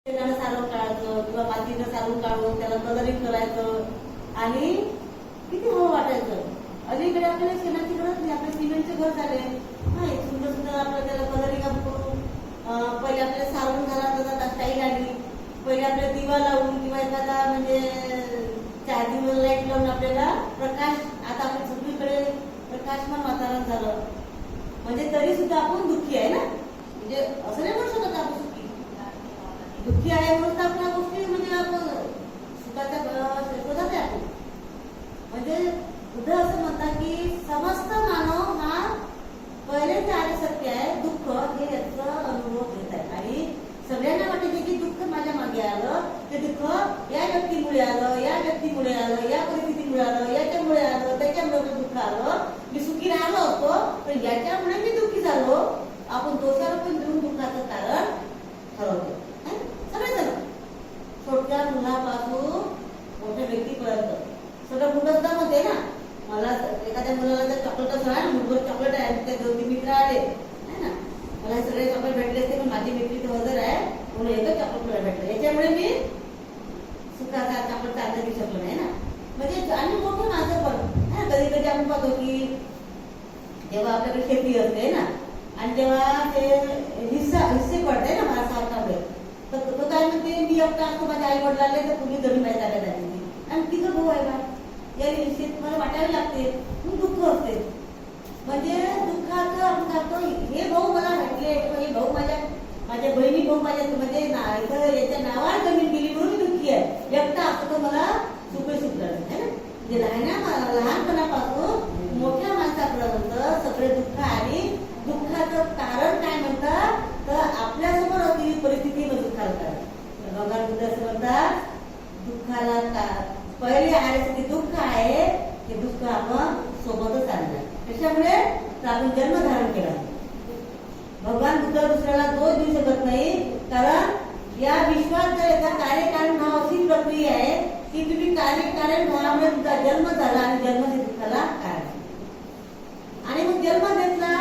सारून काढायचं किंवा मातीनं सारून काढून त्याला कलरिंग करायचं आणि किती हवं वाटायचं। अलीकडे आपल्याला शेणाची गरज नाही, आपले सिमेंटचे घर झाले, हा सुंदर सुंदर आपल्याला त्याला कलरिंग करून पहिले आपल्याला सारून घालायचं स्टाईल आली। पहिले आपल्याला दिवा लावून किंवा एखादा म्हणजे चार्जिंग लाईट लावून आपल्याला प्रकाश, आता आपण सगळीकडे प्रकाशमान वातावरण झालं म्हणजे तरी सुद्धा आपण दुःखी आहे ना, म्हणजे असं नाही म्हणू शकत आपण दुःखी आहे म्हणून आपल्या गोष्टी म्हणजे आपण सुखाच्या शोधात आहे आपण। म्हणजे बुद्ध असं म्हणतात की समस्त मानव हा पहिले जे आले सत्य आहे दुःख हे याचा अनुभव घेत आहे आणि सगळ्यांना वाटते की दुःख माझ्या मागे आलं, ते दुःख या व्यक्तीमुळे आलं, या व्यक्तीमुळे आलं, या परिस्थितीमुळे आलं, याच्यामुळे आलं, त्याच्यामुळे दुःख आलं, मी सुखी राहिलो होतो पण याच्यामुळे मी दुःखी झालो। आपण दोषारोपण देऊन दुःखाचं कारण ठरवतो सगळेजण, छोट्या मुलापासून मोठ्या व्यक्तीपर्यंत सगळं मुलांमध्ये ना। मला एखाद्या मुलाला जर चॉकलेट आहे, मुलगा चॉकलेट आहे, त्या 2-3 मित्र आले आहे ना, मला हे सगळे चॉकलेट भेटले असते पण माझी मैत्री हजर आहे म्हणून एकच चॉकलेट भेटलं, याच्यामुळे मी सुखाचा चॉकलेट चांगला घेऊ शकलो नाही ना। म्हणजे आणि मोठे माझं पण कधी कधी आपण पाहतो की जेव्हा आपल्याकडे शेती असते ना आणि जेव्हा ते हिस्से पडते ना महाराष्ट्रामध्ये, तर तो काय म्हणते मी एकटा असतो, माझ्या आई वडिलांना तर तुम्ही जमीन माझ्या ताब्यात आली आणि तिथं भाऊ आहे बा, या हिस्सेत मला वाटायला लागते, खूप दुःख असते। म्हणजे दुःखाचं आपण सांगतो हे भाऊ मला भेटले, हे भाऊ माझ्या बहिणी भाऊ माझ्या म्हणजे इथं याच्या नावावर जमीन गेली म्हणून मी दुःखी आहे, एकटा असतो तर मला सुख सुटलं आहे ना। म्हणजे लहानपणापासून मोठ्या माणसापर्यंत सगळे दुःख आणि दुःखाचं कारण काय म्हणतात तर आपल्यासमोर असलेली परिस्थिती मग दुःखाला कारण। भगवान बुद्ध असं म्हणतात दुःखाला पहिले आहे दुःख आहे, हे दुःख आपण सोबतच आणलं, त्याच्यामुळे आपण जन्म धारण केला। भगवान बुद्ध दुसऱ्याला दोष देऊ शकत नाही, कारण या विश्वात जर एका कार्यकारण भाव अशी प्रक्रिया आहे की तुम्ही कार्यकारण भावामुळे तुमचा जन्म झाला आणि जन्म हे दुःखाला कारण आणि मग जन्म घेतला,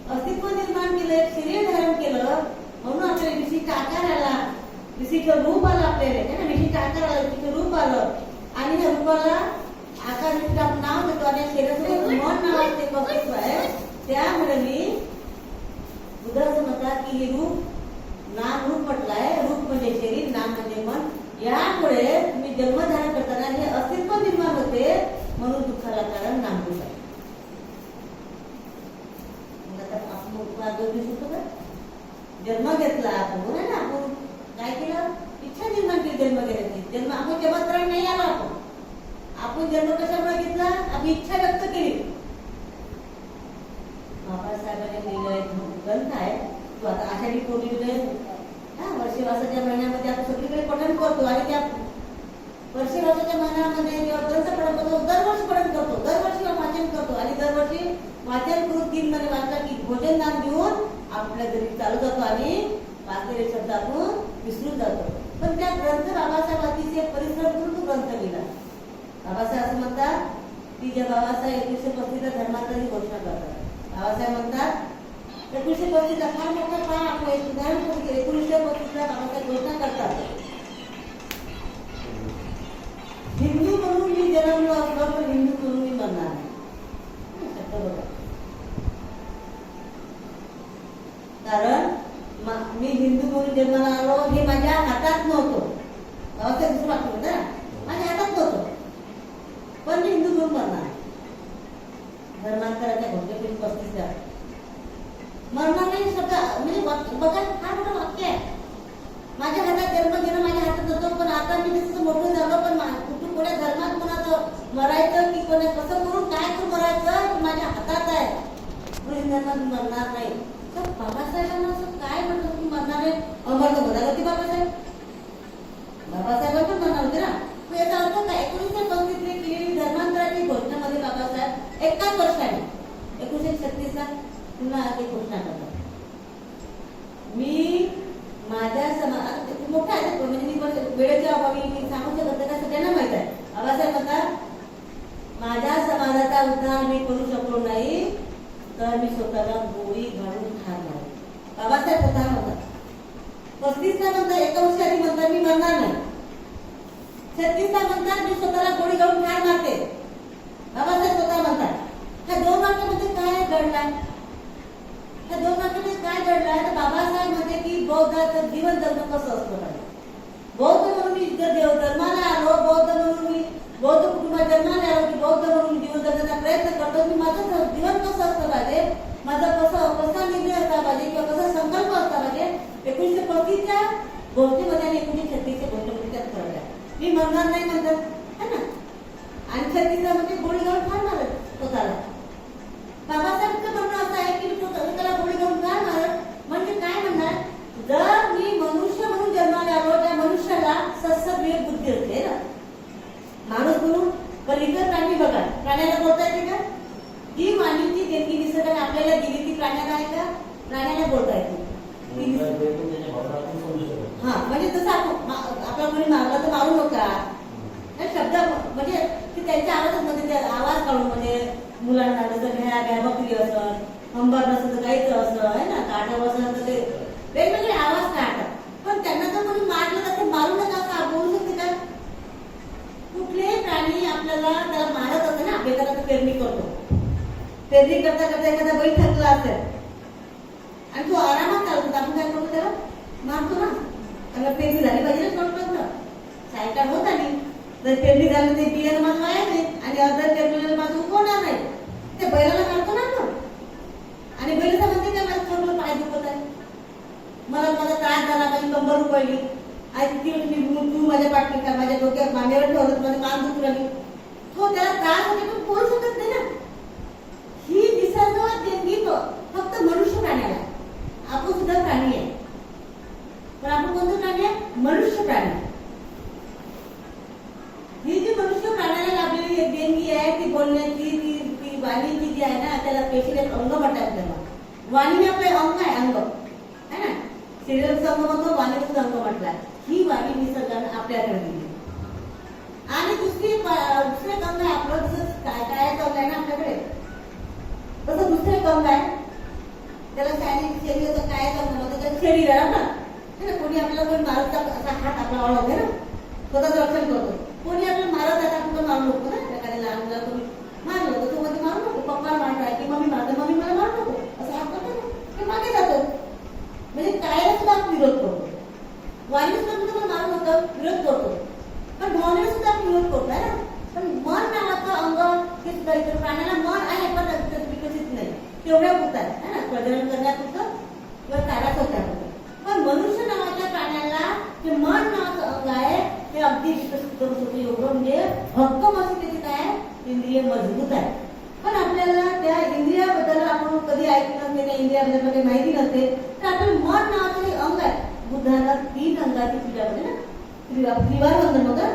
अस्तित्व निर्माण केलं, एक शरीर धारण केलं म्हणून आपल्याला विशिष्ट आकार आला, विशिष्ट रूप आलं आपल्याला, विशिष्ट आकार आला, विशिष्ट रूप आलं आणि या रूपाला आकार विशिष्ट आपण नाव देतो आणि शरीराचं मन नावाचे अस्तित्व आहे। त्यामुळे मी बुद्ध असं म्हणतात की हे रूप नाम रूप म्हटलंय, रूप म्हणजे शरीर, नाम म्हणजे मन, यामुळे तुम्ही जन्म धारण करताना हे अस्तित्व निर्माण होते म्हणून दुःखाला कारण नाम रूप आहे। जन्म घेतला आपण ना, आपण काय केलं इच्छा निर्माण केली जन्म घेण्याची, जन्म आपण जन्मत्राण नाही आला, आपण जन्म कशामुळे घेतला, आपली इच्छा व्यक्त केली। बाबासाहेबांनी लिहिलं एक ग्रंथ आहे, तो आता आषाढी पौर्णिमेला वर्षवासाच्या महिन्यामध्ये आपण सगळीकडे पठण करतो आणि त्या वर्षवासाच्या महिन्यामध्ये जेव्हा ग्रंथ पठण करतो दरवर्षी पठण करतो, दरवर्षी वाचन करतो आणि दरवर्षी वाचन करून 3 महिने वाचला की भोजन दान देऊन आपल्या घरी चालू जातो आणि वाचलेले शब्द आपण विसरून जातो। पण त्या ग्रंथ बाबासाहेब अतिशय परिश्रम करून तो ग्रंथ लिहिला। बाबासाहेब असं म्हणतात की जे बाबासाहेब 1935 धर्मांतराची घोषणा करतात, बाबासाहेब म्हणतात 1935 फार मोठा काळ आपण एक उदाहरण 1935 बाबासाहेब घोषणा करतात हिंदू म्हणून मी जन्मलो असलो पण हिंदू म्हणून मी मरणार नाही। कारण मी हिंदू म्हणून जन्माला आलो हे माझ्या हातात नव्हतं, बाबासाहेब दुसरं वाटत होतं माझ्या हातात नव्हतं, पण मी हिंदू म्हणून मरणार आहे। धर्मांतराच्या घोषणेपैकी 35 मरणार नाही शब्द म्हणजे बघा फार मोठं वाक्य आहे। माझ्या हातात जन्म घेणं माझ्या हातात होतं, पण आता मी जसं मोठं झालो पण कुठून कोणत्या धर्मात कोणाचं मरायचं की कोणा कसं करून काय करून मरायचं माझ्या हातात आहे, म्हणून धर्मात मरणार नाही। तर बाबासाहेबांना असं काय म्हणतो की मरणार आहे, अमर म्हणाल होती बाबासाहेब, बाबासाहेब पण म्हणणार होते ना। याचा अर्थ काय 1935 केलेली धर्मांतराची घोषणामध्ये बाबासाहेब एकाच वर्षाने 1936 पुन्हा एक घोषणा करतात मी माझ्या समाज मोठा आहे म्हणजे मी वेळेच्या अभावी मी सांगू शकत नाही, सगळ्यांना माहित आहे। बाबासाहेब म्हणतात माझ्या समाजाचा उद्धार मी करू शकलो नाही तर मी स्वतःला गोळी घालून ठार मारेन। बाबासाहेब स्वतः म्हणतात 35 नंतर 1 वर्ष मरणार नाही. 36ला म्हणतात मी स्वतःला गोळी घालून ठार मारते. बाबासाहेब स्वतः म्हणतात. ह्या दोन वाक्यामध्ये काय घडलाय? ह्या दोन वाक्यामध्ये काय घडलाय? तर बाबासाहेब म्हणते की बौद्धाचं जीवन जगणं कसं असतं पाहिजे. बौद्ध म्हणून मी देव जन्माला आलो, बौद्ध म्हणून मी बौद्ध कुटुंबात जन्माला आलो की बौद्ध म्हणून जीवन जगण्याचा प्रयत्न करतो. मी माझं जीवन कसं असतं पाहिजे, माझा कसा निर्णय असला पाहिजे किंवा कसा संकल्प असला पाहिजे. 1935च्या गोष्टीमध्ये आणि 1936च्या गोष्टीमध्ये त्यात फरक आहे. मी म्हणणार नाही म्हणतात है ना. आणि 36ला म्हणजे गोळी घालून ठार मारत स्वतःला. बाबासाहेबचं म्हणणं असं आहे की त्याला गोळी घालून ठार मारत म्हणजे काय म्हणणार, जर मी मनुष्य म्हणून जन्माला आलो त्या मनुष्याला सत्सविवेक बुद्धी असते ना. माणूस म्हणून पण इतर प्राणी बघा, प्राण्याला बोलता येते का? जी वाणीची देणगी निसर्गाने आपल्याला दिली ती प्राण्याला आहे का? प्राण्याला बोलता येते. हा म्हणजे जसं आपला कोणी मारला तर मारू नका शब्द म्हणजे की त्यांच्या आवाजामध्ये आवाज काढून म्हणजे मुलांना जसं घ्या घ्या बकरी असं, हंबर नसतं तर काहीच असं आहे ना, काढव असं तर ते वेगवेगळे आवाज काढतात. पण त्यांना जर कोणी मारलं तर ते मारू नका असं बोलू शकते का? कुठलेही प्राणी आपल्याला त्याला मारत असते ना. आपल्या घरात पेरणी करतो, पेरणी करता करता एखादा बैल थकला असेल आणि तो आरामात चालतो, आपण काय करतो त्याला मारतो ना. त्याला पेरणी झाली पाहिजे ना, सायकल होत आली तर पेरणी झाली ते बियाणं माझं वाया नाही आणि अर्धा पेरणी माझं उगवणार नाही. त्या बैलाला मारतो ना आपण. आणि बैलाचा म्हणते काय माझं थोडं पाय दुखत आहे, मला माझा त्रास झाला, माझी कंबर उघडली आणि तू माझ्या पाठी का माझ्या डोक्यात मांड्यावर ठेवलं, माझं मान दुखू लागली. तो त्याला त्रास होते पण बोलू शकत नाही ना. ही निसर्ग देणगी फक्त मनुष्य प्राण्याला. आपण सुद्धा प्राणी आहे पण आपण कोणतं प्राणी आहे? मनुष्य प्राणी. ही जी मनुष्य प्राण्याला लाभलेली एक देणगी आहे ती बोलण्याची, ती वाणीची जी आहे ना, त्याला स्पेशल एक अंग म्हणतात. त्याला वाणी आपलं अंग आहे, अंग है ना. शरीराचं अंग म्हणतो, वाणीचं अंग म्हटलं. ही वाणी निसर्गाने आपल्याकडे दिली. आणि दुसरे एक अंग आहे आपलं, जसं काय अंग आहे ना आपल्याकडे, तसं दुसरं एक अंग आहे त्याला शरीराचं काय अंग म्हणतो, त्याचं शरीर आहे ना. कोणी आपल्याला कोणी मारत असा हात आपला वळवते ना, स्वतःचं रक्षण करतो. कोणी आपल्याला मारत आहे आपण मारू नको ना. एखाद्या लहान मुलाला कोणी मारलं तर तो मध्ये मारू नको, पप्पा मारताय की मम्मी मारते, मम्मी मला मारू नको असं हात करतो ना, ते मागे जातो. म्हणजे कायला सुद्धा आपण विरोध करतो, वाणी सुद्धा तुम्हाला मारू नका विरोध करतो, पण भावनेला सुद्धा आपण विरोध करतोय ना. पण मन नावाचं अंग हे सुद्धा इतर प्राण्याला मन आहे पण विकसित नाही, तेवढ्या पुरतं आहे ना, प्रजनन करण्यापुरतं किंवा चारा करण्यापुरतं. पण मनुष्य नावाच्या प्राण्याला जे मन नावाचं अंग आहे ते अगदी विकसित करू शकतो एवढं. म्हणजे भक्कम असं त्याची काय इंद्रिय मजबूत आहे. पण आपल्याला त्या इंद्रियाबद्दल आपण कधी ऐकलं नसते, त्या इंद्रियाबद्दल काही माहिती नसते. तर आपलं मन नावाचं एक अंग आहे. बुद्धाला 3 अंगाची पूजा म्हणजे ना, त्रिवार वंदन बघा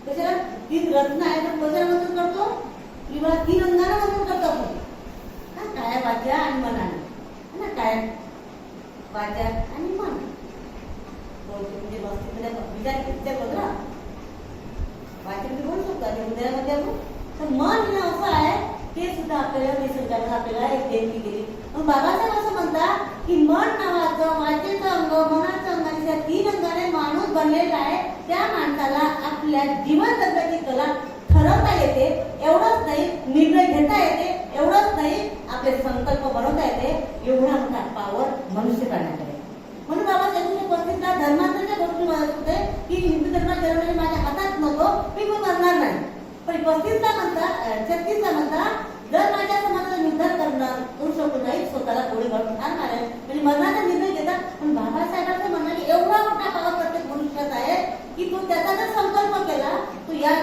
कशाला 3 रत्न आहे तर कशाला वंदन करतो? 3 अंगाला वंदन करतो आपण. काय वाचा आणि मनाने ना, काय वाचा आणि मन म्हणजे मस्तीमध्ये विचार करतो ना. वाचन बोलू शकतो आणि हृदयामध्ये आपण. तर मन हे असं आहे ते सुद्धा आपल्याला निसर्गाने आपल्याला एक देणगी दिली. मग बाबासाहेब असं म्हणतात की मन नावाचं वाचेचं अंग, मनाचं अंग आणि त्या 3 अंगाने माणूस बनलेला आहे. त्या माणसाला आपल्या जीवन जगण्याची कला ठरवता येते. एवढंच नाही, निर्णय घेता येते. एवढंच नाही, आपले संकल्प बनवता येते. एवढा मोठा पावर मनुष्य प्राण्याकडे. म्हणून बाबासाहेब 1935ला धर्मांतराच्या गोष्टी म्हणत होते की हिंदू धर्मात जन्मलेले माझ्या हातात नको, मी पण करणार नाही. पण 35ला म्हणतात, 36ला म्हणतात, जर माझ्या समाजाचा निर्धार करू शकतो नाही, स्वतःला गोळी घालून ठार मारेल म्हणजे मरणाचा निर्णय घेतात. पण बाबासाहेबांचं म्हणणं एवढा मोठा पावर प्रत्येक मनुष्यात आहे की तो त्याचा जर संकल्प केला तो या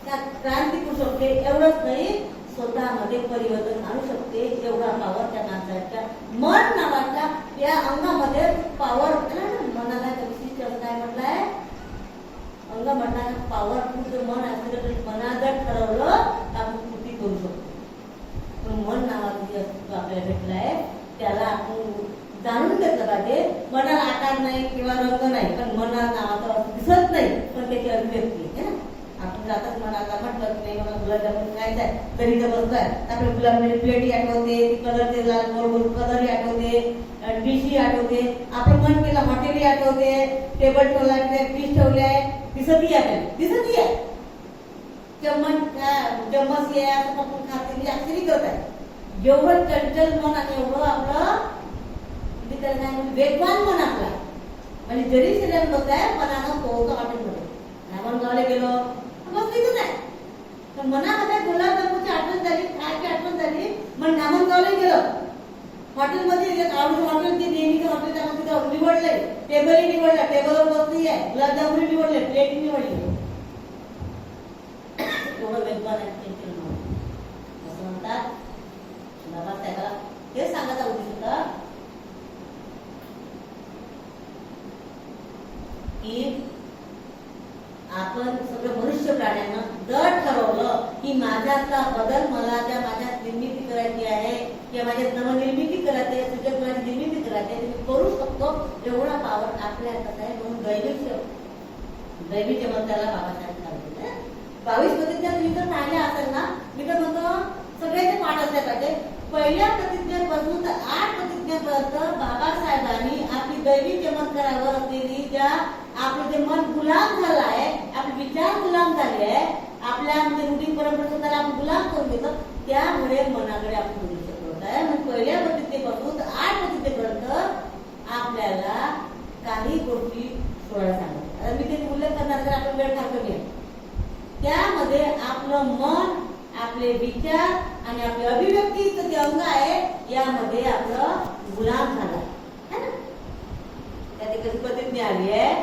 क्रांती करू शकते. एवढंच नाही, स्वतःमध्ये परिवर्तन आणू शकते. एवढा पावर त्या माणसाच्या मन नावाच्या या अंगामध्ये पावर. मनाला विशिष्ट काय म्हटलंय, अंग म्हणणारा पावर तुझं मन असलं मना जर ठरवलं तर आपण कृती करू शकतो. पण मन नावाचं जे अस्तित्व आपल्याला भेटलं आहे त्याला आपण जाणून घेतलं पाहिजे. मनाला आकार नाही किंवा रंग नाही, पण मना नावाचं दिसत नाही पण त्याची अभिव्यक्ती आहे ना. आपण जाताच मनाला म्हटलं की नाही मला गुलाबजामुन खायचं आहे, तरी तर बसतोय आपल्या गुलाबजामुन प्लेटही आठवते, ती कलरचे लाल गोल गोल कलरही आठवते, डिशी आठवते, आपलं मन केलं हॉटेली आठवते, टेबल ठेवला, डिश ठेवले, दिसती आहे, दिसती आहे चम्मच आहे असं पकडून खाते ऍक्च्युअली करत आहे. जेवढं चंचल मन आणि एवढं आपलं वेगवान मन आपला म्हणजे जरी शरीरात बसत आहे मनानं पोहोचतो हॉटेलमध्ये. आपण गावाला गेलो बसलीच नाही पण मनामध्ये गुलाबजामुनची आठवण झाली, खायची आठवण झाली, मग नामनगावला गेलं हॉटेलमध्ये हॉटेल ते नेहमीचं हॉटेल त्याला तिथं निवडलंय, टेबलही निवडला, टेबलवर बसली आहे, गुलाबजामुन निवडले, प्लेट निवडली. एवढं वेगवान आहे असं म्हणतात. बाबासाहेबाला हे सांगायचा उद्देश होता की आपण सगळं मनुष्य प्राण्यांना जर ठरवलं की माझ्यातला बदल मला त्या माझ्यात निर्मिती करायची आहे किंवा माझ्यात नवनिर्मिती करायची आहे, सुजगुणाची निर्मिती करायची आहे, मी करू शकतो. एवढा पावर आपल्या हातात आहे. म्हणून दैवी चमत्काराला बाबासाहेब सांगितले 22 प्रतिज्ञा तुम्ही जर पाहिल्या असेल ना, मी तर म्हणतो सगळ्याचे पाठ असल्या पाहिजे. पहिल्या प्रतिज्ञेपासून 8 प्रतिज्ञेपर्यंत बाबासाहेबांनी आपली दैवी चमत्कारावर असलेली ज्या आपलं जे मन गुलाम झालं आहे, आपले विचार गुलाम झाले आहे, आपल्या रूढी परंपरा स्वतःला आपण गुलाम करून घेतो, त्यामुळे मनाकडे आपण मनुष्य करत आहे. मग पहिल्या प्रतिज्ञेपासून 8 प्रतिज्ञेपर्यंत आपल्याला काही गोष्टी सोडायला सांगतात. आता मी ते उल्लेख करणार तर आपण वेळ फार कमी आहे. त्यामध्ये आपलं मन, आपले विचार आणि आपले अभिव्यक्तीचं जे अंग आहे यामध्ये आपलं गुलाम झाला है ना. त्यात एक प्रतिज्ञा आली आहे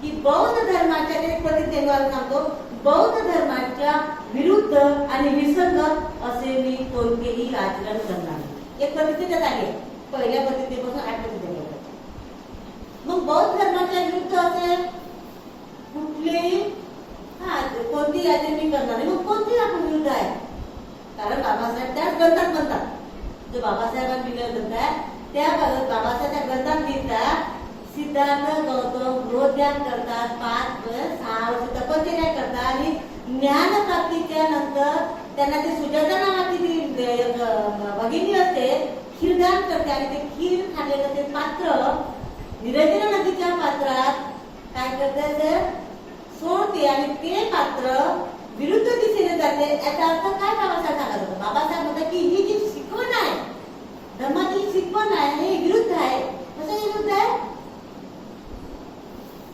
की बौद्ध धर्माच्या ते प्रतिज्ञेद्वारे सांगतो, बौद्ध धर्माच्या विरुद्ध आणि विसंगत असे मी कोणतेही आचरण करणार नाही. एक प्रतिज्ञा आली आहे पहिल्या प्रतिज्ञेपासून 8 प्रतिज्ञेपर्यंत. मग बौद्ध धर्माच्या विरुद्ध असेल कुठलेही कोणती आचरण मी करणार नाही. मग कोणती आपण विरुद्ध आहे? कारण बाबासाहेब त्याच ग्रंथात म्हणतात, जो बाबासाहेबांनी लिहिलेला ग्रंथ आहे त्या बाबासाहेब त्या ग्रंथात लिहितात सिद्धार्थ गौतम गृहध्यान करतात, 5-6 वर्ष तपश्चर्या करतात आणि ज्ञान प्राप्तीच्या नंतर त्यांना ते सुजाता नावाची भगिनी असते खीरदान करते आणि ते खीर खाल्लेलं ते पात्र निरंजना नदीच्या पात्रात काय करते सोडते आणि ते पात्र विरुद्ध दिशेने जाते. याचा अर्थ काय बाबासाहेब सांगत होता? बाबासाहेब म्हणतात की ही जी शिकवण आहे, धर्माची शिकवण आहे, हे विरुद्ध आहे. कसं विरुद्ध आहे?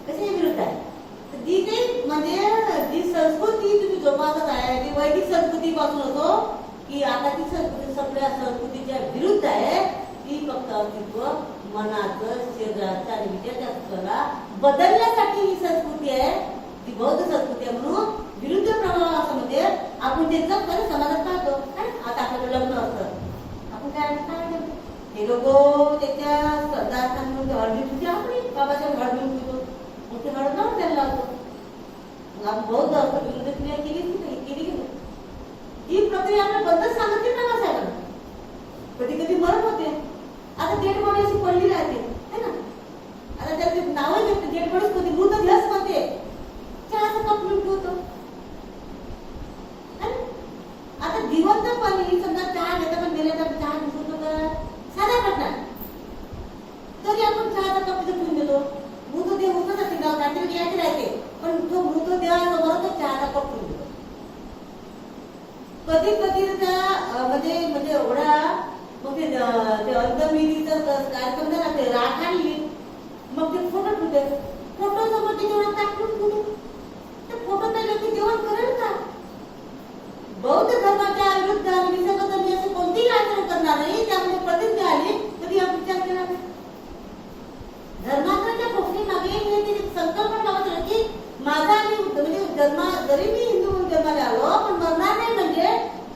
कसे विरुद्ध आहे? जी ते म्हणजे जी संस्कृती तुम्ही जोपासत आहे ती वैदिक संस्कृतीपासून होतो की आता ती संस्कृती सगळ्या संस्कृतीच्या विरुद्ध आहे. ती फक्त अस्तित्व मनाचं, शरीराचं आणि विचाराला बदलण्यासाठी ही संस्कृती आहे, ती बौद्ध संस्कृती आहे. म्हणून विरुद्ध प्रभाव असं म्हणजे आपण ते जगतो समाजात पाहतो. आता आपल्याकडे लग्न असतं, आपण काय हे लोक त्याच्या श्रद्धास्थान हळदी तुझी आपण बाबासाहेब हळदी उठतो, मग ते हळद लावून त्याला लावतो. मग आपण बौद्ध असतो विरुद्ध क्रिया केली गेली. ही प्रक्रिया आपल्या बद्दल सांगितली बाबासाहेबांना. कधी कधी मरण होते. आता डेड बॉडी अशी पडली राहते है ना. आता त्याचे नावच घेते डेड बॉडीच होते, मृतदेहच मध्ये चहाचा कप लुटतो होतो. आता जिवंतपणी समजा चहा घेता पण गेल्या तर चहा घेतो का साधा पडणार तरी आपण चहाचा कप ठेवून देतो. मृतदेह उठत असते गाव रात्री घ्यायचे राहते पण तो मृतदेहासमोर तो चहाचा कप ठेवून देतो. कधी कधी म्हणजे एवढा मग ते अंतर्विधीचा कार्यक्रम झाला ते राख आणली मग ते फोटो ठेवते. फोटो समोर त्याच्यावर टाकून ठेवतो. ते फोटो पाहिलं की जेवण करेल का? बौद्ध धर्माच्या विरुद्ध आणि विसंगत असं कोणतीही आचरण करणार नाही. त्यामुळे प्रतिज्ञा आली कधी आपण विचार केला नाही. धर्माच्या गोष्टी मागे संकल्पना लावत की माझा म्हणजे जरी मी हिंदू म्हणून जन्माला आलो पण मरणार नाही. म्हणजे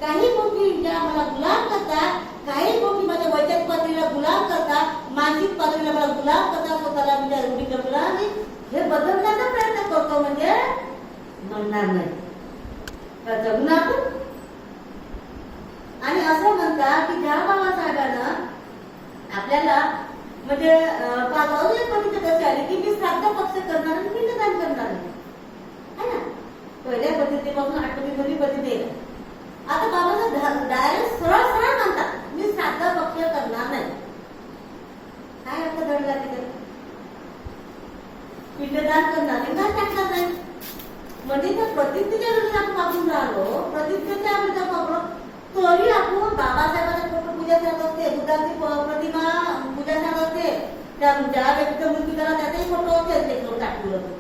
काही गोष्टी ज्या मला गुलाम करतात, काही गोष्टी माझ्या वैचारिक पातळीला गुलाम करतात, मानसिक पातळीला मला गुलाम करतात, स्वतःला म्हणजे रूढी करतात आणि हे बदलण्याचा प्रयत्न करतो. म्हणजे म्हणणार नाही तर जगून आपण. आणि असं म्हणतात की ज्या बाबासाहेबांना आपल्याला म्हणजे प्रतिज्ञा कशी आली की मी श्राद्ध पक्ष करणार आणि पिंडदान करणार है ना. पहिल्या पद्धतीपासून 8 प्रतिज्ञा. आता बाबासाहेब डायरेक्ट सरळ म्हणतात मी श्राद्ध पक्ष करणार नाही. घात करणार नाही, घात टाकणार नाही. म्हणजे त्या प्रतिज्ञेच्या विरुद्ध आपण वापरून राहिलो, प्रतिज्ञेच्या विरुद्ध वापरून तरी आपण बाबासाहेबांचा फोटो पूजा करत असते, बुद्धाची प्रतिमा पूजा करत असते, त्या व्यक्तीचा मृत्यू झाला त्याचाही फोटो असते ते करून टाकलं होतं.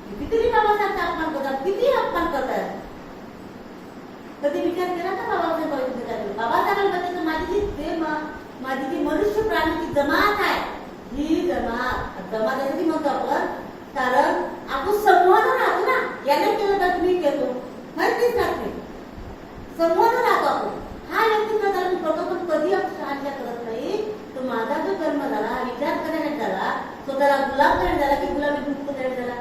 कितीतरी बाबासाहेबचा अपमान करतात, किती अपमान करतात. कधी विचार केला का बाबासाहेबांबद्दल माझी जी मनुष्य प्राणीची जमात आहे, ही जमात यासाठी म्हणतो आपण, कारण आपण समूहानं राहतो ना, याने केलं तर मी केलो माहितीच राहते, समूहानं राहतो आपण. हा व्यक्ती प्रकार मी करतो, पण कधी आशा करत नाही तो माझा जो कर्म झाला, विचार करण्यात झाला, स्वतःला गुलाब करण्यात झाला की गुलाबी मुक्त करण्यात झाला.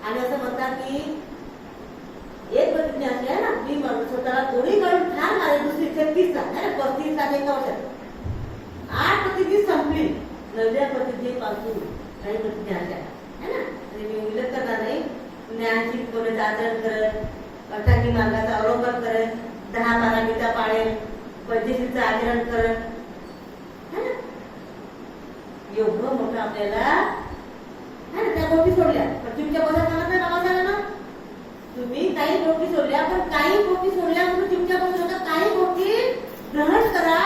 आणि असं म्हणतात की एक प्रतिज्ञा अशी आहे ना, मी स्वतःला गोळी काढून ठार मारेल, दुसरी 36 ला 35 ला 1 वर्षात 8 प्रतिज्ञा संपली. 9व्या प्रतिज्ञेपासून काही प्रतिज्ञा आल्या है ना. मी उल्लेख करणार नाही. ज्ञान शिकवण्याचं आचरण करत, अष्टांगी मार्गाचा अवलंबन करत, 10-12 गीता पाळेल, पद्धतीचं आचरण करत है ना. एवढं मोठं आपल्याला है ना. त्या गोष्टी सोडल्या पण तुमच्या बसात सांगत नाही बाबासाहेबांना, तुम्ही काही गोष्टी सोडल्या, पण काही गोष्टी सोडल्या म्हणून तुमच्या बरोबर काही गोष्टी ग्रहण करा.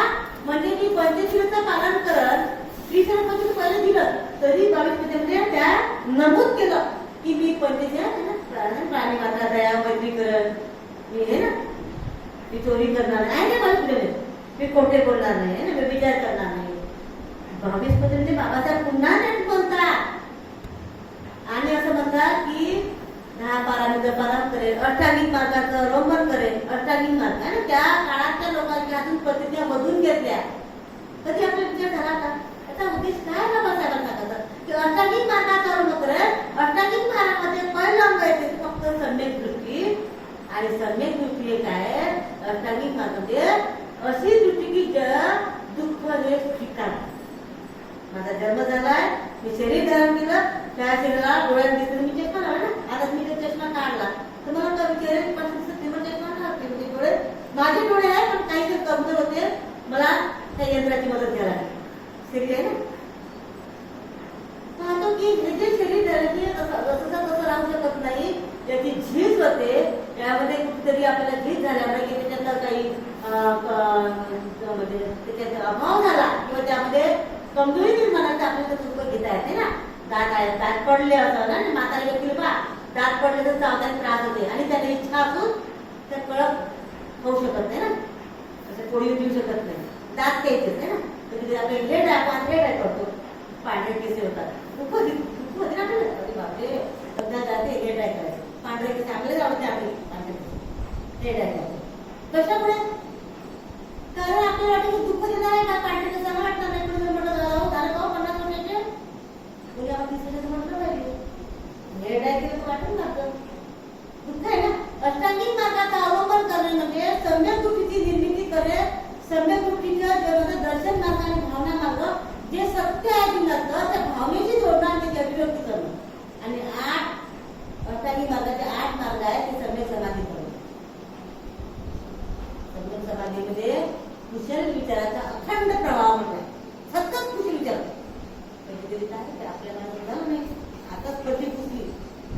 म्हणजे मी पंचशीलचं पालन करत, श्रीशरण पहिले दिलं तरी 22 मध्ये त्या नमूद केलं की मी पंचशील प्राणी माता दया मैत्री करत, मी हे ना, मी चोरी करणार नाही, मी खोटे बोलणार नाही, मी विचार करणार नाही. 22 मध्ये बाबासाहेब पुन्हा नाही बोलतात आणि असं म्हणतात की 10-12 जपान करेल, अष्टांगिक मार्गाचं अवलंबन करेल. अष्टांगिक मार्ग आहे ना, त्या काळातल्या लोकांच्या हातून प्रतिज्ञा मधून घेतल्या. कधी आपला विचार झाला का त्याचा उद्देश काय बाबासाहेबांना सांगायचा की अष्टांगिक मार्गाचा अवलंबन करेल. अष्टांगिक मार्गामध्ये पहिलं अंग येते फक्त सम्यक दृष्टी, आणि सम्यक दृष्टी एक आहे अष्टांगिक मार्गामध्ये अशी दृष्टी की दुःख हे स्वीकार. माझा जन्म झालाय, मी शरीर धारण केलं, त्या शरीराला डोळ्यात दिसलं, मी चष्मा लावला ना, आता मी चष्मा काढला तर मला चष्मा डोळे माझे डोळे आहे पण काही ते कमजोर होते, मला त्या यंत्राची मदत घ्यायला लागली. शरीर आहे ना, पाहतो की हे जे शरीर तसं राहू शकत नाही, त्याची झीज होते. यामध्ये कुठेतरी आपल्याला झीज झाल्यामुळे की त्याच्यातला काही म्हणजे त्याच्यात अभाव झाला किंवा त्यामध्ये कमजोरी निर्माणाचं आपल्याला दुःख घेता येते ना. दात पडले असं ना, म्हातारा व्यक्तीला पहा दात पडले तर चावताना त्रास होते आणि त्याला इच्छा असून त्या कळप होऊ शकत नाही ना, असं पोळी देऊ शकत नाही, दात घ्यायचेच आहे ना. कधी आपले हेड आहे करतो, पांढरे केसे होतात, दुःख होते ना आपल्याला. अरे बापरे, सध्या जाते हेड आहे करायचं, पांढरे केसे आपल्याला आवडते, आपले पांढरे केसे हेड आहे करायचं. कशामुळे? कारण आपल्याला वाटतं की दुःख देणार आहे का पांढरे केस, मला वाटणार नाही. पण म्हटलं झालं का 50 वर्षाचे मुली आपण दिसण्याचं म्हटलं पाहिजे, हेड आहे की वाटून लागतं, दुःख आहे ना. अष्टांगिक मार्गाचा अवलंबन करणे म्हणजे सम्यक दृष्टीची निर्मिती करणे, सम्यक दृष्टीच्या जगाचं दर्शन मार्ग आणि भावना मार्ग जे सत्य आहे जीवनातलं त्या भावनेशी जोडणार, त्याची अभिव्यक्ती करणं. आणि 8 अष्टांगिक मार्गाचे 8 मार्ग आहेत ते सम्यक समाधी करणं. सम्यक समाधीमध्ये कुशल विचाराचा अखंड प्रवाह म्हणतात, सतत कुशल विचार. कधीतरी काय आपल्याला झालं नाही, आताच कधी पुसली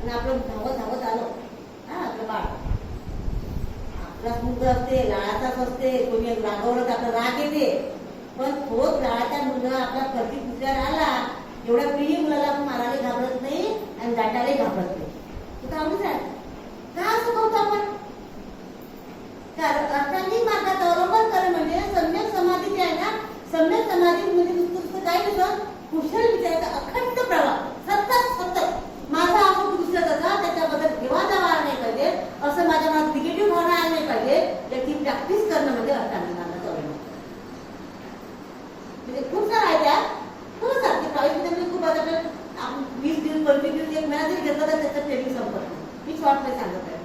आणि आपण धावत आलो. हा, आपलं बाळ आपला मुलगा असते, लाळाचाच असते, कोणी रागवलं तर आपला राग येते, पण तोच लाळाचा मुलगा आपला कधी पुसल्यावर आला, एवढ्या प्रिय मुलाला आपण मारायला घाबरत नाही आणि दाटायलाही घाबरत नाही. तू थांबूच आहे का असं करतो आपण? अष्टांगिक मार्गाचा अवलंबन करणं म्हणजे सम्यक समाधी जे आहे ना, सम्यक समाधी म्हणजे नुसतं काय नसतं, कुशल विचाराचा अखंड प्रवाह, सतत माझा आपण दुसऱ्याचा त्याच्याबद्दल हेवा-दावा नाही पाहिजे, असं माझ्या मनात निगेटिव्ह भावना आली नाही पाहिजे. याची प्रॅक्टिस करणं म्हणजे अष्टांगिक मार्गाचा अवलंबन. म्हणजे खूप सारं आहे त्यात, खूप सारं ते प्रायव्हेट खूप आता 20 दिवस 25 दिवस 1 महिना जरी घेतला तर त्याचं ट्रेनिंग संपत नाही. मी शॉर्ट मध्ये सांगत आहे.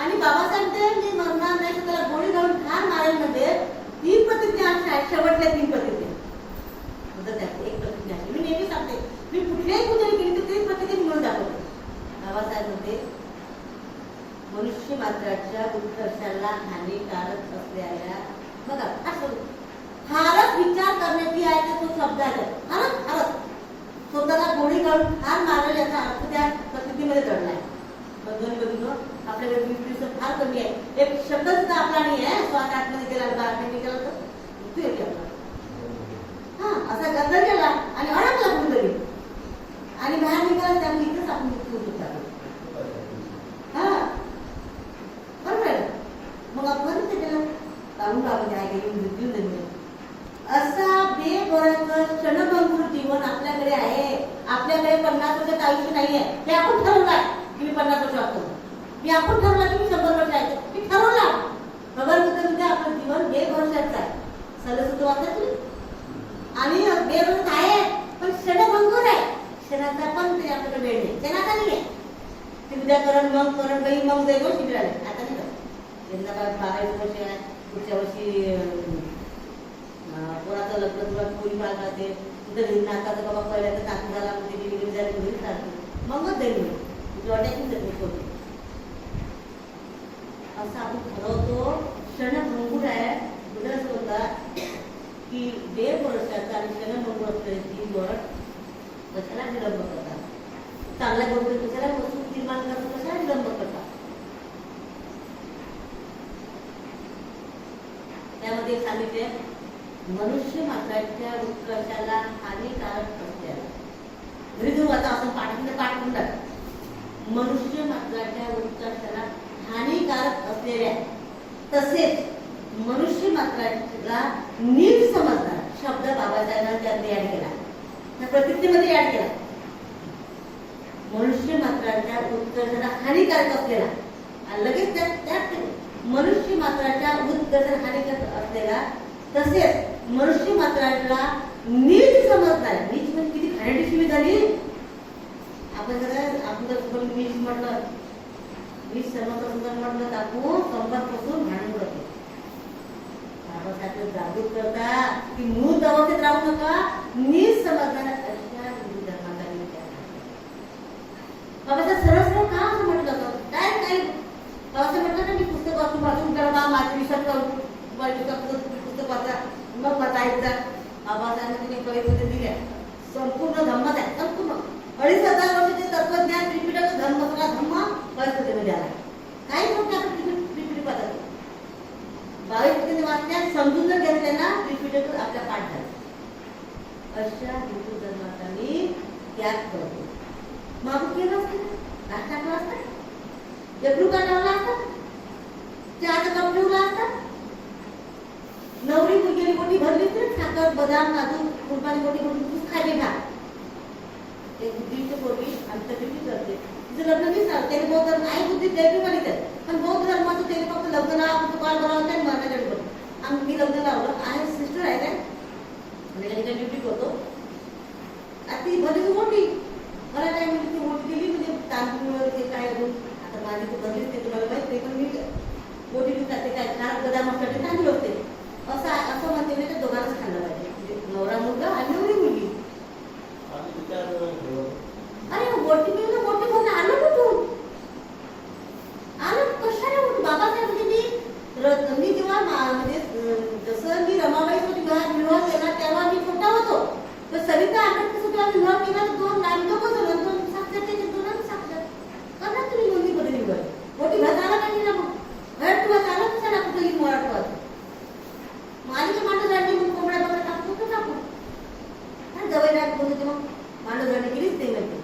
आणि बाबासाहेब ते मी मरणार नाही तर त्याला गोळी घालून ठार मारेल मध्ये 3 प्रतिज्ञा आहेत, शेवटल्या 3 प्रतिज्ञा. एक प्रतिज्ञा मी नेहमी सांगते, मी कुठल्याही कुठे केली तर 3 प्रतिज्ञा म्हणून दाखवते. बाबासाहेब मध्ये मनुष्य मात्राच्या उत्कर्षाला हानिकारक असलेल्या बघा असं फारच विचार करण्याची आहे तो शब्द आहे. स्वतःला गोळी काढून ठार मारल याचा अर्थ त्या प्रकृतीमध्ये दडलाय. बघून बघितलं आपल्याकडे न्यूट्रिशन फार कमी आहे. एक शब्द सुद्धा आपला नाही आहे. श्वास आतमध्ये गेला बाहेर गेला तर मृत्यू येते आपला. हा असा गंध गेला आणि अडकला कुठेतरी आणि बाहेर निघाला त्यामुळे इथेच आपण मृत्यू होत होता. हा बरोबर आहे. मग आपण त्याला काढून टाकून आहे मृत्यू नाही. असा बेबरच क्षणभंगूर जीवन आपल्याकडे आहे. आपल्याकडे 50 वर्षाचं आयुष्य नाहीये. हे आपण ठरवलंय की मी 50 वर्ष वाचतो. मी आपण ठरवलं की मी 100 वर्ष आहे. मी ठरवला भगवंत आपलं जीवन 1 वर्षाचं आहे. सलग सुद्धा वाचत आणि 1 वर्ष आहे पण क्षणभंगूर आहे. क्षणाचा पण ते आपल्याकडे वेळ नाही. क्षणाचा नाही आहे. ते उद्या करण मग करण काही मग जाईल शिबिराला आता नाही का. यंदा 22 वर्ष आहे. पुढच्या वर्षी पोराचं लग्न तुला पोरी पाल करते तुझं नाकाचं बाबा पहिल्यांदा नाक झाला म्हणजे डिलिव्हरी झाली घरी चालते मगच जाईल मी तुझी वाट्याची जगणी होते. असं आपण ठरवतो. क्षणभंगूर आहे. तुला असं होतात की 1.5 वर्षाचा आणि क्षणभंगूर असलेले जीवन कशाला विलंब करतात. चांगल्या गोष्टी कशाला वस्तू निर्माण करतात. कशाला विलंब करतात. त्यामध्ये सांगितले मनुष्य मात्राच्या उत्कर्षाला हानिकारक असल्याला हृदयाचा असं पाठ करून मनुष्य मात्राच्या उत्कर्षाला हानिकारक असलेल्या तसेच मनुष्य मात्राला नीट समजणार शब्द बाबासाहेबांना त्यांनी ऍड केला. त्या प्रतिक्रियेमध्ये ऍड केला. मनुष्य मात्राच्या उत्कर्षाला हानिकारक असलेला आणि लगेच त्यात मनुष्य मात्राच्या उत्कर्षाला हानिकारक असलेला तसेच मनुष्य मात्राला नीट समजणार. नीट म्हणजे किती खाण्याची शिवी झाली. आपण जर नीट म्हटलं नीट समजून म्हटलं तर आपण संपर्कपासून भांडण करतो. बाबासाहेब जागृत करता की मूळ अवस्थेत राहू नका. नीट समजणार अशा हिंदू धर्माचा विचार. बाबासाहेब सरळ सरळ का असं म्हटलं होतं. काय काय बाबासाहेब म्हटलं ना मी पुस्तक वाचून करा माझे विचार करू पुस्तक वाचा मग बतायचा. बाबासाहेबांनी कविता दिल्या संपूर्ण धम्मच आहे. संपूर्ण 2500 वर्षाचे तत्वज्ञान त्रिपिटक धम्म सगळा धम्म परिस्थितीमध्ये आला. काही लोक आपण त्रिपिटक वाचतो 22 वाचल्या समजून जर घेतले ना त्रिपिटक आपल्या पाठ झाला. अशा हिंदू धर्माचा मी त्याग करतो. मागू केलं असतं नाश टाकला असता जगरूका लावला असता चहाचा कप ठेवला असता नवरी मुलगी मोठी भरली तर साखर बदाम काजू कुरबानी मोठी तूच खायले खा. एक बुद्धीची पोरगी आमच्या ड्युटी करते. तिचं लग्न मी सांगते बौद्ध धर्म आहे बुद्धी दैवी मानित आहे पण बौद्ध धर्माचं त्याने फक्त लग्न लावा फक्त कॉल करावं आणि मरणाकडे करतो. आम्ही मी लग्न लावलं आहे सिस्टर आहे काय म्हणजे ड्युटी करतो. ती भरली मोठी मला काय म्हणजे ती मोठी केली म्हणजे तांदूळ ते काय अजून आता माझी ते भरलीच ते तुम्हाला माहित नाही पण मी मोठी जाते काय खार बदाम असतात तांदूळ होते असं म्हणते मी तर दोघांनाच खाल्लं पाहिजे. म्हणजे नवरा मुलगा आणि नवरी मुलगी. अरे मोठी मुलगा मोठी कोण आलं कुठून आलं कशाला बाबासाहेब म्हणजे मी जेव्हा म्हणजे जसं मी रमाबाई विवाह केला तेव्हा मी छोटा होतो तर सरिता आंबेडकर जेव्हा विवाह केला 2 लहान लोक झालं 2 साक्षरतेचे 2 साक्षर करणार तुम्ही मुलगी बदली मोठी घर आला पाहिजे ना. मग घर तुला चालत कशाला कुठेही मराठवात माझी मांडव झाली मग कोंबड्या बघा टाकतो तर टाकू आणि जवळ राहत बोलतो मग मांडव झाली केलीच ते माहिती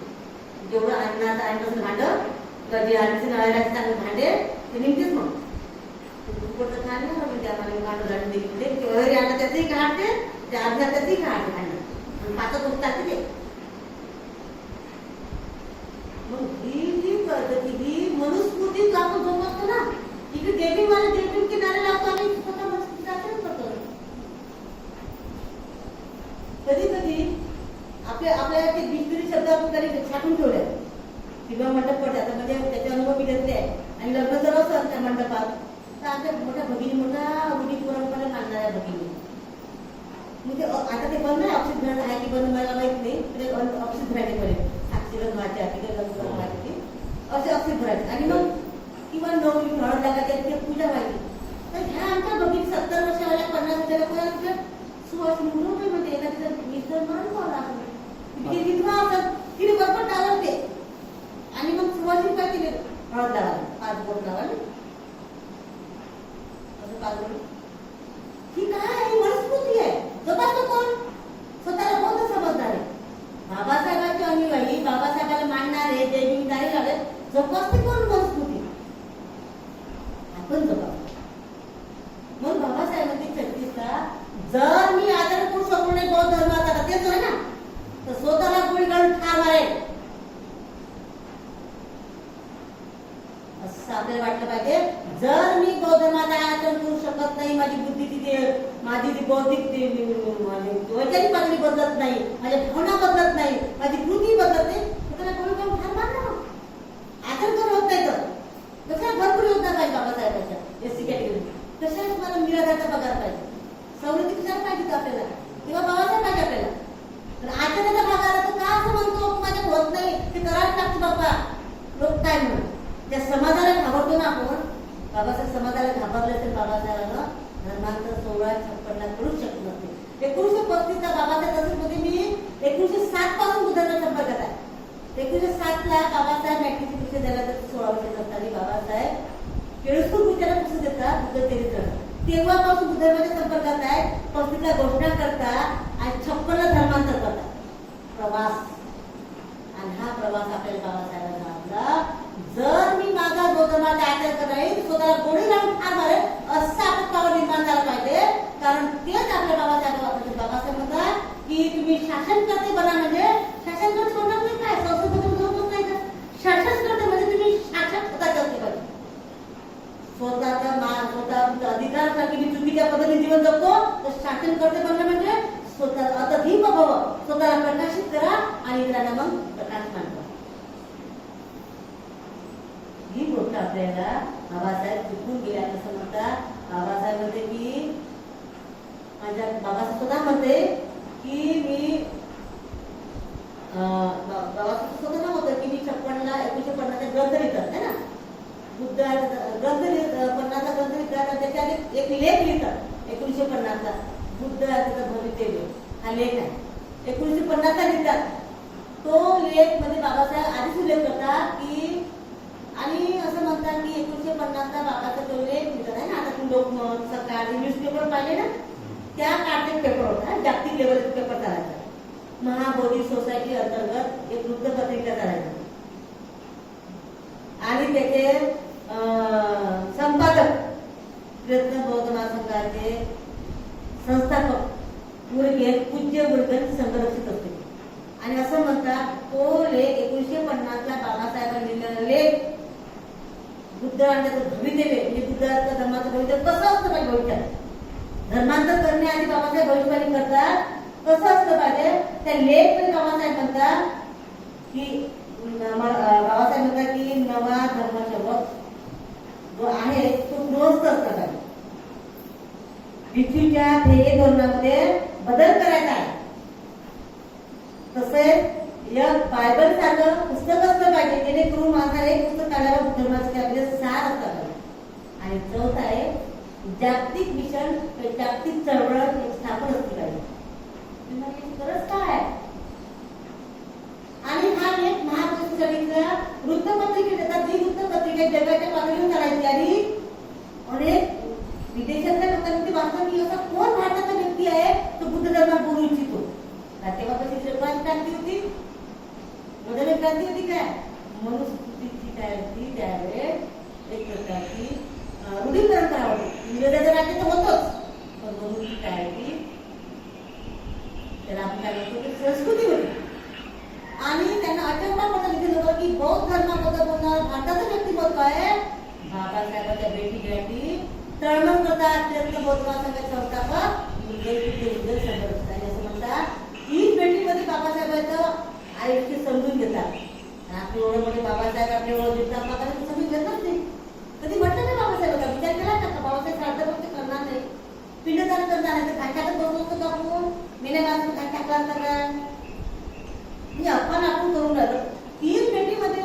जेवढं अन्नाचं आणपासून भांडं कधी आणखी नळायला चांगले भांडे ते निघतेच मग कुठं खाणं म्हणजे आम्हाला मांडव झाली दिली घरी आणलं त्याचंही काढते त्या अर्ध्या त्याचंही काढते भांडण पाच टाकते ते. मग ही पद्धती ही मनुस्मृती आपण जोपासतो ना. इकडे देवीवाले देवी किनारे लावतो आणि स्वतः करतो. कधी कधी आपल्या ते 20 शब्द आपण तरी छाटून ठेवले किंवा मंडप पडतात म्हणजे त्याचे अनुभव मी घेतले आहे. आणि लग्न जर असतं त्या मंडपात तर आमच्या मोठ्या भगिनी मोठ्या रूढी परंपरा मानणाऱ्या भगिनी म्हणजे आता ते बंद आहे. अक्षित घरात आहे की बंद मला माहित नाही. अक्षित घराचे पहिले साक्षीला व्हायच्या तिकडे लग्न व्हायची असे अक्षित भरायचे आणि मग किंवा नवरी हळद लागायची पूजा व्हायची. तर ह्या आमच्या भगिनी 70 वर्षावाल्या 50 वर्षाला सुवास मुलं म्हणजे एखाद्या मिस्टर म्हणून पावला ती विधवा असत, तिने बरोबर टाळते आणि मग सुवासिक काय केले, हळद लावायला, 5 बोट लावायला, असं 5 बोट. ही काय ही वनस्पती आहे. जपासतो कोण? स्वतःला बौद्ध समजणार आहे. बाबासाहेबांचे अनुयायी, बाबासाहेबाला मानणारे, जे बिनदारी झाले, जपासते कोण वनस्पती? आपण जपासतो. मग बाबासाहेबांनी 36ला जर मी आदर करू शकलो नाही बौद्ध धर्माचा, तेच आहे ना, तर स्वतःला गोळी घालून ठार मारेल असं आपल्याला वाटलं पाहिजे. जर मी बौद्ध धर्माचा आचरण करू शकत नाही, माझी बुद्धी तिथे, माझी ती बौद्धिक वैचारिक पातळी बदलत नाही, माझ्या भावना बदलत नाही, माझी कृती बदलत नाही, त्याला गोळी घालून ठार मारणार. आचरण करून होत नाही तर कसं भरपूर योगदान पाहिजे बाबासाहेबांच्या एससी कॅटेगरी. कशा तुम्हाला निराधारचा पगार पाहिजे, सवलती कशाला पाहिजे आपल्याला, किंवा बाबासाहेब पाहिजे आपल्याला. तर आचरणाचा भाग आला तर का असं म्हणतो माझ्यात होत नाही, ते करावंच लागतं बाबा. लोक काय म्हणून त्या समाजाला घाबरतो ना आपण. बाबासाहेब समाजाला घाबरले असेल बाबासाहेबांना धर्मांतर 1656 करूच शकत नसते. 1935 ला बाबासाहेब तसंच मध्ये मी 1907 पासून बुद्धांना संपर्कात आहे. 1907 ला बाबासाहेब मॅट्रिकची परीक्षा द्यायला 16 वर्षाचे असताना बाबासाहेब केळूसकर बुद्धाला पुस्तक देतात बुद्ध चरित्र. तेव्हापासून बुद्धांच्या संपर्कात आहे. 35 ला घोषणा करतात आणि 56 ला धर्मांतर करतात. प्रवास, आणि हा प्रवास आपल्याला बाबासाहेबांना आपला. जर मी माझा बौद्धधर्माचा आचरण करत नाही, स्वतःला गोळी घालून ठार मारेल असं आपल्यावर निर्माण झाला पाहिजे. कारण तेच आपल्या बाबासाहेब म्हणतात की तुम्ही शासनकर्ते बना. म्हणजे शासनकर्ते बनणार नाही काय, संसदेमध्ये होत नाही का? शासनकर्ते म्हणजे तुम्ही शासक स्वतःचे असले पाहिजे. स्वतःचा स्वतः अधिकारासाठी मी चुकीच्या पद्धतीने जीवन जगतो, तर शासनकर्ते बनणं म्हणजे स्वतः आता धीप भव, स्वतःला प्रकाशित करा आणि इतरांना मग प्रकाशमान करा. ही गोष्ट आपल्याला बाबासाहेब चुकून गेल्या असं म्हणतात. बाबासाहेब म्हणते की माझ्या बाबासाहेब स्वतः म्हणते की मी बाबासाहेब स्वतः होतं की मी 1950 ग्रंथ लिहितात है ना, बुद्ध ग्रंथ 50 ग्रंथ लिहितात. त्याच्यात एक लेख लिहितात 1950 ला, बुद्ध त्याचं भवितव्य हा लेख आहे. 1950 ला लिहितात. तो लेख मध्ये बाबासाहेब आधीच उल्लेख करतात की, आणि असं म्हणतात की 1950 ला बाबाचा तो लेख लिहितात आहे ना. आता तुम्ही लोकमत, सकाळ, न्यूजपेपर पाहिले ना, त्या काळचे पेपर होता, जागतिक लेवलचा पेपर चालायचा. महाबोधी सोसायटी अंतर्गत एक वृत्तपत्रिका चालायची आणि त्याचे संपादक प्रयत्न बौद्ध महासंघाचे संस्थापक पूज्य मुरगन संरक्षित होते. आणि असं म्हणतात तो लेख 1950 ला बाबासाहेबांनी लिहिलेला लेख बुद्ध आणि त्याचं भवितव्य, म्हणजे बुद्धाचं धर्माचं भवितव्य कसं असतं पाहिजे. भविष्यात धर्मांतर करण्याआधी बाबासाहेब भविष्यवाणी करतात कसं असलं पाहिजे. त्या लेख मध्ये बाबासाहेब म्हणतात की बाबासाहेब म्हणतात की नवा धर्मसेवक जो आहे तो गृहस्थ असला पाहिजे. भिक्षूच्या ध्येय धोरणामध्ये बदल करायचा आहे. तसेच एक बायबल सारखं पुस्तक असलं पाहिजे जेणेकरून माणसाला एक पुस्तक काढायला धर्माचे आपले सार असला पाहिजे. आणि चौथा आहे जागतिक मिशन, जागतिक चळवळ स्थापन असली पाहिजे. गरज काय आहे. आणि हा एक महापुरुषाचा वृत्तपत्रिका देतात. जी वृत्तपत्रिका जगाच्या पातळीवर चालायची आणि अनेक विदेशातल्या लोकांनी वाचलं की असा कोण भारताचा व्यक्ती आहे तो बुद्ध धर्मात बोलू इच्छितो. तेव्हा कशी श्रीपाद क्रांती होती, मोदक क्रांती होती काय, मनुस्मृतीची काय होती त्यावेळेस एक प्रकारची रूढी परंपरा होती. इंग्रजाचं राज्य तर होतच, पण मनुची काय होती त्याला आपण काय म्हणतो संस्कृती होती. आणि त्यांना आठवडापत्र दिलं होतं की बौद्ध धर्माबद्दल बोलणारा भारताचं व्यक्तिमत्व आहे. बाबासाहेबांच्या भेटीगाठी तळमळ करतात. अत्यंत बौद्ध महासंघाचे संस्थापक असं म्हणतात. ही भेटीमध्ये बाबासाहेबांचं आयुष्य समजून घेतात. आपली ओळखमध्ये बाबासाहेब आपली ओळख देतात, बाबासाहेब समजून घेतच नाही. कधी म्हटलं नाही बाबासाहेबांना, विचार केला का बाबासाहेब श्राद्ध फक्त करणार नाही, पिंडदान करणार नाही, तर काय टाकत बसवतो का आपण मेल्या गावात काय टाकला असता. म्हणजे आपण करून राहिलो. 3 भेटीमध्ये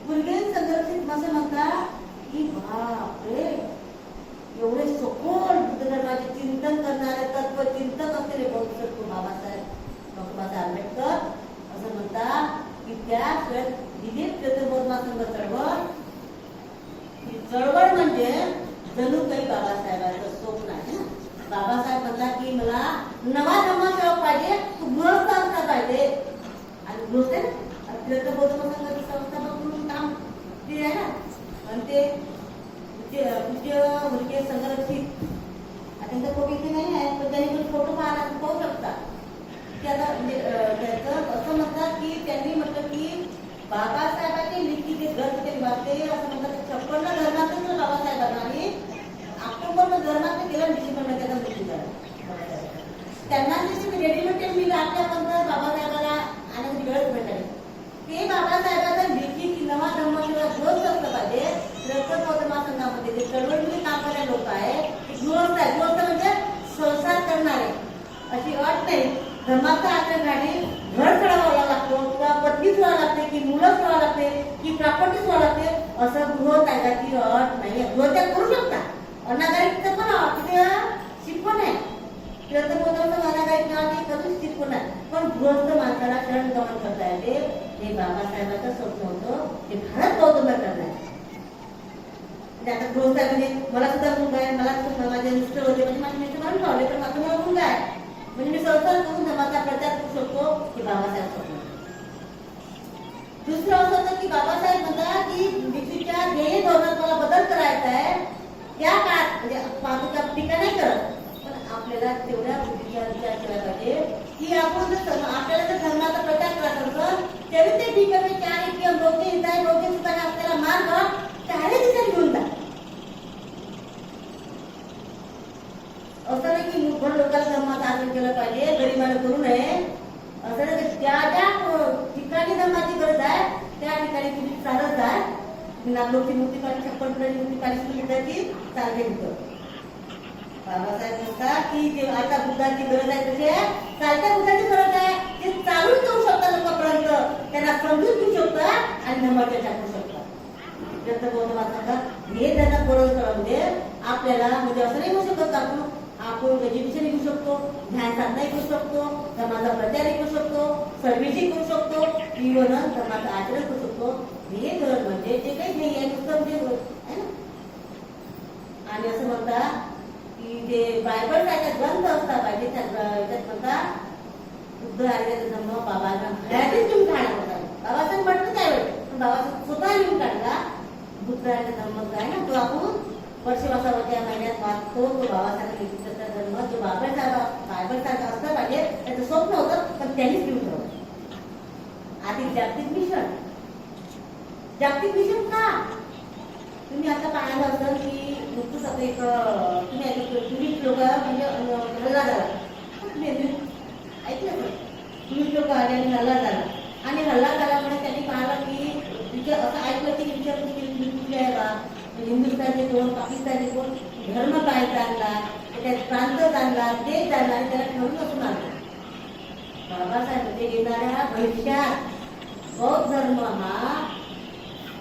मुरगन संरक्षित असं म्हणतात की बापरे एवढे सखोल बुद्ध धर्माचे चिंतन करणारे तत्वचिंतक असलेले बौद्ध बाबासाहेब डॉक्टर बाबासाहेब आंबेडकर त्या विविध बौद्ध महासंघ चळवळ म्हणजे जणू काही बाबासाहेबांचं स्वप्न आहे ना. बाबासाहेब म्हणतात की मला नवा धर्मसेवक पाहिजे, तू गृहस्थ असला पाहिजे. आणि गृहस्थ आहे ना, तीर्थ बौद्ध महासंघाची संस्थापक म्हणून काम ते आहे ना. आणि ते पूज्य मुलगे संघरक्षित त्यांचा फोटो इथे नाही आहे, पण त्यांनी पण फोटो पाहू शकता की आता म्हणजे त्याचं असं म्हणतात की त्यांनी म्हटलं की बाबासाहेबांचे लिखित ग्रंथ ते वाचते असं म्हणतात. 56 धर्मातच बाबासाहेबांना आणि ऑक्टोबर धर्मात गेला, डिसेंबर त्याचा मृत्यू झाला. त्यांना जशी रेडिमेड मिळालं आपल्यापर्यंत बाबासाहेबाला आनंद वेळच भेटायला. ते बाबासाहेबांचा लिखित नवा धर्मसेवा ग्रंथ असलं पाहिजे. रक्त बौद्ध महासंघामध्ये जे चळवळीमध्ये काम करणारे लोक आहे, गृहस्थ आहे. गृहस्थ म्हणजे संसार करणारे, अशी अट नाही. धर्माचं आचरण गाडी घर सोडावं लागतो किंवा पत्नी सोडावं लागते की मुलं सोडावं लागते की प्रॉपर्टी सोडावं लागते, असं गृहत्यागाची अट नाही. गृहत्याग करू शकता. अनागारिकचं पण तिथे शिकवण आहे. रक्त बौद्धाचं अनागारिक नाव ते कधीच शिकवण आहे. पण गृहस्थ माणसाला शरण गमन करता येते. हे बाबासाहेबांचं स्वप्न होतं, ते भारत बौद्ध करणार. आता गृहस्थ आहे म्हणजे मला सुद्धा मुलगा आहे, मला माझे मिस्टर होते म्हणजे माझे मिस्टर म्हणून पावले, पण माझा मला मुलगा आहे म्हणजे मी संसार करून धर्माचा प्रचार करू शकतो की बाबासाहेब स्वप्न. दुसरं असं होतं की बाबासाहेब म्हणतात की विश्वाच्या ध्येय धोरणात मला बदल करायचा आहे. त्या काळात म्हणजे पाहूच्या टीका नाही करत, पण आपल्याला तेवढ्या बुद्धीचा विचार केला पाहिजे की आपण जर आपल्याला जर धर्माचा प्रचार करायचा असेल तेव्हा ते ठीक आहे चार किंवा बौद्ध हिताय बौद्ध सुद्धा आपल्याला मार्ग त्याने तिथे घेऊन जा. असं नाही की मूर्ख लोकांना धर्माचं आचरण केलं पाहिजे, गरिबांना करू नये. असं नाही की ज्या ज्या ठिकाणी धर्माची गरज आहे त्या ठिकाणी तुम्ही चालत जा. नागलोकची मूर्ती काढली, 56 फुटाची मूर्ती काढली त्याची चालते तिथं. बाबासाहेब म्हणतात की जे आता बुद्धाची गरज आहे तसे चालत्या बुद्धाची गरज आहे. ते चालून जाऊ शकतात लोकांपर्यंत, त्यांना समजून घेऊ शकतात आणि धर्माच्या टाकू शकतात. हे त्यांना बरोबर कळवते आपल्याला. म्हणजे असं नाही होऊ शकत आपण एज्युकेशन घेऊ शकतो, ध्यान साधना करू शकतो, धर्माचा प्रचार करू शकतो, सर्व्हिसिंग करू शकतो, इव्हन धर्माचं आचरण करू शकतो. हे धर्म म्हणजे जे काही नाही आहे नुसतं म्हणजे आहे ना. आणि असं म्हणतात की जे बायबल सारखा ग्रंथ असता पाहिजे त्याच्यात म्हणतात बुद्ध आलेला धर्म बाबांना घरातच तुम्ही काढला होता. बाबासाहेब म्हटलं त्यावेळी, पण बाबासाहेब स्वतः लिहून काढला. बुद्ध आलेला धर्म काय ना तो आपण वर्षवासावरच्या महिन्यात वाचतो. तो बाबासाहेब लिहिलेला धर्म जो बायबल सारखा असलं पाहिजे त्याचं स्वप्न होतं, पण त्यांनीच लिहून ठेवलं. आधी जागतिक मिशन का तुम्ही आता पाहायला असाल की नुकतंच आता एक तुम्ही लोक म्हणजे हल्ला झाला, ऐकलं तुम्ही लोक आले आणि हल्ला झाला. आणि हल्ला झाल्यामुळे त्यांनी पाहिलं की तिथे असं ऐकलं की विचारपूस केली कुठले आहे का, हिंदुस्थानचे कोण, पाकिस्तानचे कोण, धर्म काय चालला, त्यात प्रांत चालला, देश चालला आणि त्याला ठेवून असं मारलं. बाबासाहेब ते येणाऱ्या भविष्यात बौद्ध धर्म हा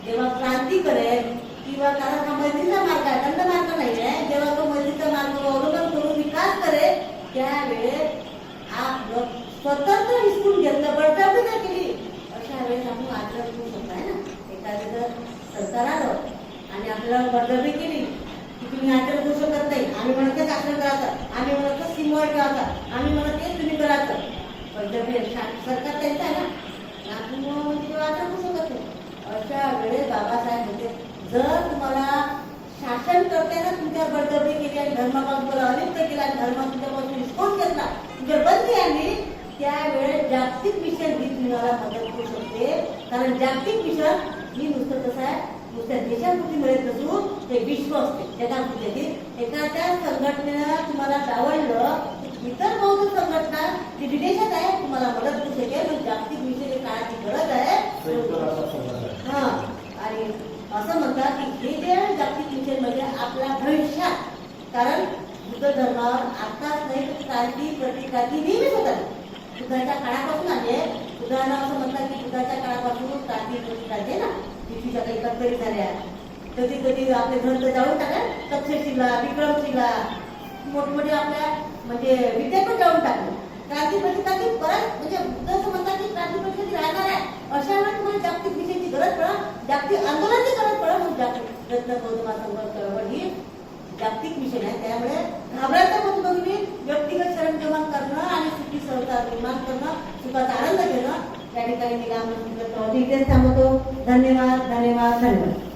जेव्हा क्रांती करेल किंवा कारण हा मैत्रीचा मार्ग आहे, दंड मार्ग नाही आहे, जेव्हा तो मैत्रीचा मार्ग अवलंबन करून विकास करेल त्यावेळेस आपलं स्वतंत्र हिसकून घेतलं, बळजबरी जर केली अशा वेळेस आपण आचरण करू शकतो आहे ना. एखादं जर सरकार आलं आणि आपल्याला बळजबरी केली की तुम्ही आचरण करू शकत नाही, आम्ही म्हणतेच आचरण करायचं, आम्ही म्हणत सीमवर ठेवायचं, आम्ही म्हणत तेच तुम्ही करायचं, बळजबरी सरकार त्यांचं आहे ना, आपण म्हणजे आचरण करू शकत नाही. अशा वेळेस बाबासाहेब म्हणजे जर तुम्हाला शासन करताना तुमच्यावर बळजबरी केली आणि धर्मापासून तुम्हाला अलिप्त केला आणि धर्म तुमच्यापासून हिसकावून घेतला, तुमच्यावर बंदी आणली, त्यावेळेस जागतिक मिशन ही तुम्हाला मदत करू शकते. कारण जागतिक मिशन ही नुसतं कसं आहे, नुसत्या देशापुरती मिळत नसून ते विश्व असते, जगापुरती. एखाद्या संघटनेनं तुम्हाला डावललं, इतर बौद्ध संघटना जी विदेशात आहे तुम्हाला मदत करू शकेल. जागतिक मिशन ही काळाची गरज आहे. हा, आणि असं म्हणतात की हे जे जागतिक मिशन म्हणजे आपल्या भविष्यात, कारण बुद्ध धर्मावर आताच नाही तर क्रांती प्रतिक्रांती नेहमीच होतात. बुद्धाच्या काळापासून आहे. बुद्धांना असं म्हणतात की बुद्धाच्या काळापासून क्रांती प्रतिक्रांती आहे ना, तिथीच्या काही तत्परी झाल्या. कधी कधी आपले ग्रंथ जाऊन टाकले, तक्षशिला, विक्रमशिला, मोठमोठे आपल्या म्हणजे विद्यापीठ जाऊन टाकले. क्रांती प्रतिकाची परत म्हणजे जसं म्हणतात की क्रांती प्रतिकाची राहणार आहे, अशा वेळेस तुम्हाला जागतिक मिशनची गरज पडा, जागतिक आंदोलनाची गरज पडा. मग जागतिक रत्न गौतम संघर्ष चळवळ ही जागतिक मिशन आहे. त्यामुळे घाबरायचं मग तुम्ही व्यक्तिगत शरण करणं आणि सुखी संसार निर्माण करणं, सुखाचा आनंद घेणं. त्या ठिकाणी मी इथेच थांबवतो. धन्यवाद, धन्यवाद, धन्यवाद.